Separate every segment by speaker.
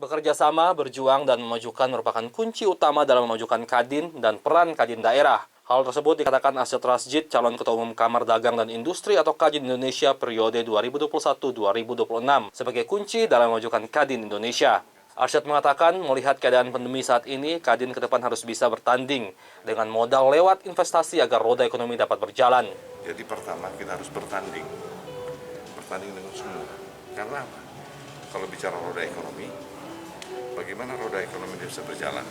Speaker 1: Bekerja sama, berjuang, dan memajukan merupakan kunci utama dalam memajukan Kadin dan peran Kadin daerah. Hal tersebut dikatakan Arsyad Rashid, calon Ketua Umum Kamar Dagang dan Industri atau Kadin Indonesia periode 2021-2026 sebagai kunci dalam memajukan Kadin Indonesia. Arsyad mengatakan melihat keadaan pandemi saat ini, Kadin ke depan harus bisa bertanding dengan modal lewat investasi agar roda ekonomi dapat berjalan.
Speaker 2: Jadi pertama kita harus bertanding dengan semua. Karena apa? Kalau bicara roda ekonomi, bagaimana roda ekonomi bisa berjalan?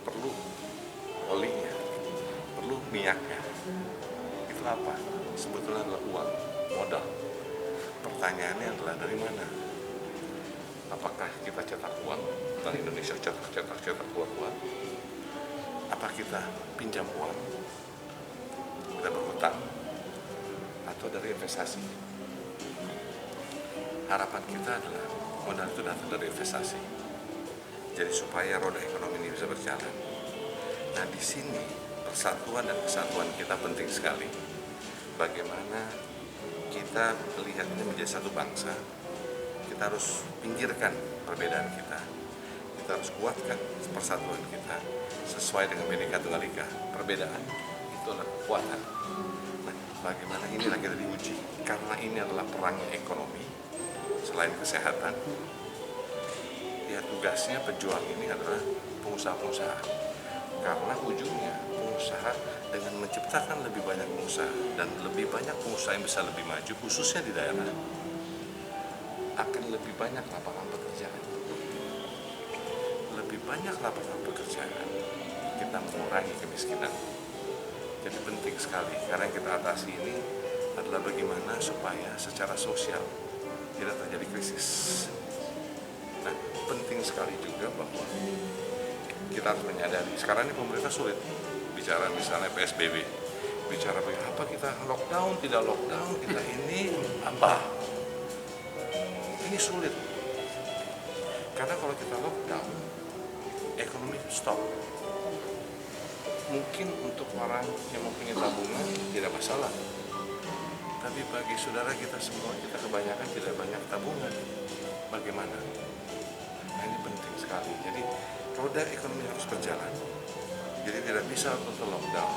Speaker 2: Perlu olinya, perlu minyaknya. Itu apa? Sebetulnya adalah uang, modal. Pertanyaannya adalah dari mana? Apakah kita cetak uang? Bank Indonesia cetak keluar uang? Apa kita pinjam uang? Kita berhutang? Atau dari investasi? Harapan kita adalah modal itu datang dari investasi. Jadi supaya roda ekonomi ini bisa berjalan. Nah di sini persatuan dan kesatuan kita penting sekali. Bagaimana kita melihat ini menjadi satu bangsa. Kita harus pinggirkan perbedaan kita. Kita harus kuatkan persatuan kita sesuai dengan Bhinneka Tunggal Ika. Perbedaan itu adalah kekuatan. Nah, bagaimana ini lagi diuji? Karena ini adalah perang ekonomi. Selain kesehatan, ya tugasnya pejuang ini adalah pengusaha-pengusaha. Karena ujungnya pengusaha dengan menciptakan lebih banyak pengusaha dan lebih banyak pengusaha yang bisa lebih maju, khususnya di daerah, akan lebih banyak lapangan pekerjaan. Lebih banyak lapangan pekerjaan, kita mengurangi kemiskinan. Jadi penting sekali, karena yang kita atasi ini adalah bagaimana supaya secara sosial tidak terjadi krisis. Nah, penting sekali juga bahwa kita harus menyadari, sekarang ini pemerintah sulit bicara misalnya PSBB, bicara apa kita lockdown, tidak lockdown, kita ini apa? Ini sulit. Karena kalau kita lockdown, ekonomi stop. Mungkin untuk orang yang mempunyai tabungan tidak masalah. Tapi bagi saudara kita semua, kita kebanyakan tidak banyak tabungan. Bagaimana? Nah ini penting sekali. Jadi roda ekonomi harus berjalan. Jadi tidak bisa untuk lockdown.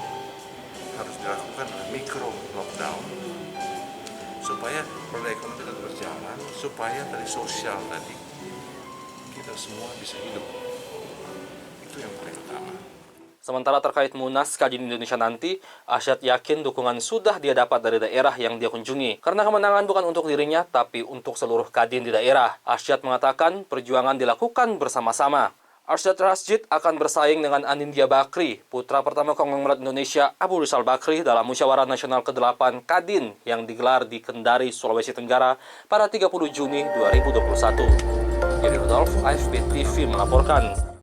Speaker 2: Harus dilakukan mikro lockdown. Supaya roda ekonomi tetap berjalan, supaya dari sosial tadi, kita semua bisa hidup. Itu yang paling utama.
Speaker 1: Sementara terkait Munas Kadin Indonesia nanti, Arsyad yakin dukungan sudah dia dapat dari daerah yang dia kunjungi. Karena kemenangan bukan untuk dirinya, tapi untuk seluruh Kadin di daerah. Arsyad mengatakan perjuangan dilakukan bersama-sama. Arsyad Rashid akan bersaing dengan Anindya Bakri, putra pertama konglomerat Indonesia Abu Rizal Bakri dalam Musyawarah Nasional ke-8 Kadin yang digelar di Kendari, Sulawesi Tenggara pada 30 Juni 2021. Yeri Rudolf, AFP TV melaporkan.